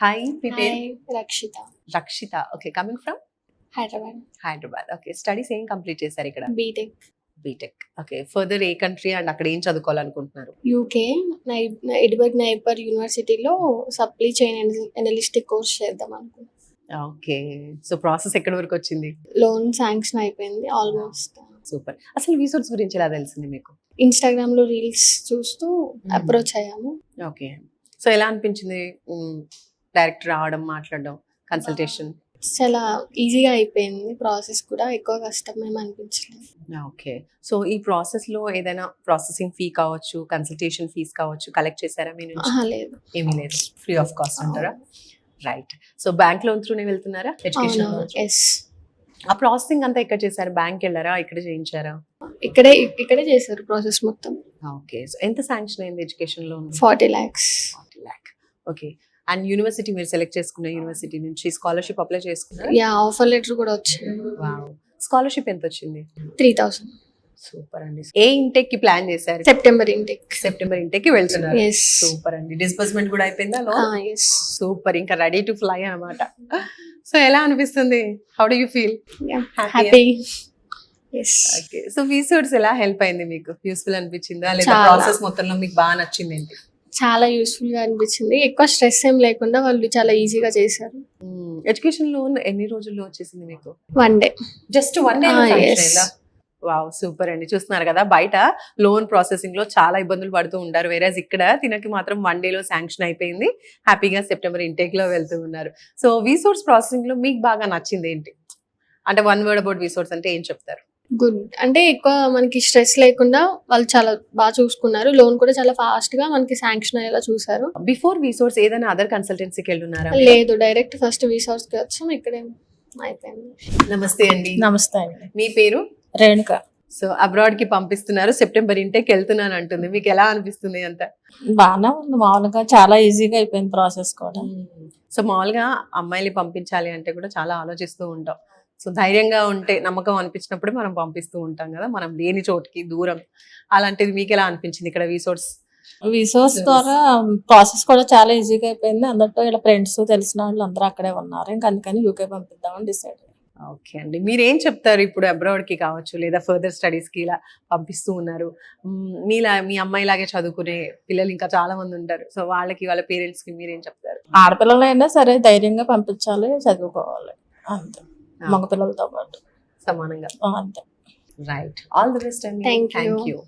Hi, మీ పేరు? Hi Rakshita, Rakshita. Okay. Coming from Hyderabad. Hyderabad. Okay. Studies ఏం కంప్లీట్ చేశారు ఇక్కడ? BTech BTech. ఓకే. ఫర్దర్ ఏ కంట్రీ అండ్ అక్కడ ఏం చదువుకోవాలనుకుంటున్నారు? యూకే ఎడ్వర్డ్ నైపర్ యూనివర్సిటీలో సప్లీ చైన్ అనలిస్టిక్ కోర్స్ చేద్దాం అనుకున్నాను. ఓకే. సో ప్రాసెస్ ఎక్కడి వరకు వచ్చింది? లోన్ శాంక్షన్ అయిపోయింది ఆల్మోస్ట్. సూపర్. అసలు వీసోర్స్ గురించి ఎలా తెలిసింది మీకు? ఇన్స్టాగ్రామ్ లో రీల్స్ చూస్తూ అప్రోచ్ అయ్యాము. ఓకే. సో ఎలా అనిపించింది డైరెక్ట్ రావడం, మాట్లాడడం, కన్సల్టేషన్? చాలా ఈజీగా అయిపోయింది ప్రాసెస్, కూడా ఎక్కువ కష్టం ఏమి అనిపించలేదు. ఓకే. సో ఈ ప్రాసెస్ లో ఏదైనా ప్రాసెసింగ్ ఫీ కావచ్చు, కన్సల్టేషన్ ఫీస్ కావచ్చు, కలెక్ట్ చేశారా మీ నుంచి? లేదు. ఏమీ లేదు, ఫ్రీ ఆఫ్ కాస్ట్ అంటారా? రైట్. సో బ్యాంక్ లోన్ త్రూనే వెళ్తున్నారా ఎడ్యుకేషన్? ఎస్. ఆ ప్రాసెసింగ్ అంతా ఎక్కడ చేశారు? బ్యాంక్ వెళ్ళారా, ఇక్కడ చేయించారా? ఇక్కడే చేశారు ప్రాసెస్ మొత్తం. ఓకే. సో ఎంత శాంక్షన్ అయింది education loan? 40 lakhs. 40 lakh. Okay. And university మీరు సెలెక్ట్ చేసుకున్న యూనివర్సిటీ నుంచి స్కాలర్షిప్ అప్లై చేసుకున్నారా? యా, ఆఫర్ లెటర్ కూడా వచ్చింది. వావ్. స్కాలర్షిప్ ఎంత వచ్చింది? 3,000. సూపర్ అండి. ఏ ఇంటెక్ కి ప్లాన్ చేశారు? September intake. సెప్టెంబర్ ఇంటెక్ కి వెళ్తున్నారు. Yes. సూపర్ అండి. డిస్బర్స్మెంట్ కూడా అయిపోయిందా లోన్? ఎస్. సూపర్. ఇంకా రెడీ టు ఫ్లై అన్నమాట. సో ఎలా అనిపిస్తుంది? How do you feel? Happy. Yes. Okay. So వీసోర్స్ ఎలా హెల్ప్ అయింది మీకు? యూస్ఫుల్ అనిపించిందా లేదా చాలా. ప్రాసెస్ మొత్తంలో మీకు బాగా నచ్చింది ఏంటి? చాలా యూస్ఫుల్ గా అనిపించింది. ఎక్కువ స్ట్రెస్ ఏం లేకుండా వాళ్ళు చాలా ఈజీగా చేశారు. ఎడ్యుకేషన్ లోన్ ఎన్ని రోజుల్లో వచ్చేసింది మీకు? 1 day. Just 1 day wow, super అండి. చూస్తున్నారు కదా, బయట లోన్ ప్రాసెసింగ్ లో చాలా ఇబ్బందులు పడుతూ ఉంటారు, వేరేజ్ ఇక్కడ తినకి మాత్రం 1 day లో శాంక్షన్ అయిపోయింది. హ్యాపీగా సెప్టెంబర్ ఇంటేక్ లో వెళ్తూ ఉన్నారు. సో వీసోర్స్ ప్రాసెసింగ్ లో మీకు బాగా నచ్చింది ఏంటి? అంటే 1 word అబౌట్ వీసోర్స్ అంటే ఏం చెప్తారు? గుడ్. అంటే ఎక్కువ మనకి స్ట్రెస్ లేకుండా వాళ్ళు చాలా బాగా చూసుకున్నారు. లోన్ కూడా చాలా ఫాస్ట్ గా మనకి శాంక్షన్ అయ్యేలా చూసారు. బిఫోర్ వీసోర్స్ ఏదైనా అదర్ కన్సల్టెన్సీకి వెళ్ళున్నారా? లేదు, డైరెక్ట్ ఫస్ట్ వీసార్స్ కి వచ్చాం, ఇక్కడే అయిపోయింది. నమస్తే అండి. నమస్తే అండి. మీ పేరు? రేణుక. సో అబ్రాడ్ కి పంపిస్తున్నారు, సెప్టెంబర్ ఇంటేకి వెళ్తున్నాను అంటుంది. మీకు ఎలా అనిపిస్తుంది అంతా? బాగానే ఉంది, మామూలుగా చాలా ఈజీగా అయిపోయింది ప్రాసెస్ కూడా. సో మామూలుగా అమ్మాయిని పంపించాలి అంటే కూడా చాలా ఆలోచిస్తూ ఉంటాం. సో ధైర్యంగా ఉంటే, నమ్మకం అనిపించినప్పుడు మనం పంపిస్తూ ఉంటాం కదా, మనం లేని చోటుకి దూరం. అలాంటిది మీకు ఎలా అనిపించింది ఇక్కడ వీసోర్స్? విసోర్స్ ద్వారా ప్రాసెస్ కూడా చాలా ఈజీగా అయిపోయింది. అందరితో ఇలా ఫ్రెండ్స్ తెలిసిన వాళ్ళు అందరూ అక్కడే ఉన్నారు, ఇంకా అందుకని యూకే పంపిద్దామని డిసైడ్. ఓకే అండి. మీరేం చెప్తారు ఇప్పుడు అబ్రాడ్ కి కావచ్చు లేదా ఫర్దర్ స్టడీస్ కి ఇలా పంపిస్తూ ఉన్నారు, మీ అమ్మాయి లాగే చదువుకునే పిల్లలు ఇంకా చాలా మంది ఉంటారు, సో వాళ్ళకి, వాళ్ళ పేరెంట్స్ కి మీరేం చెప్తారు? ఆడపిల్లలైనా సరే ధైర్యంగా పంపించాలి, చదువుకోవాలి అంతే, మగ పిల్లలతో పాటు సమానంగా. అంతే. రైట్. ఆల్ ది బెస్ట్ అండి. Thank you. Thank you.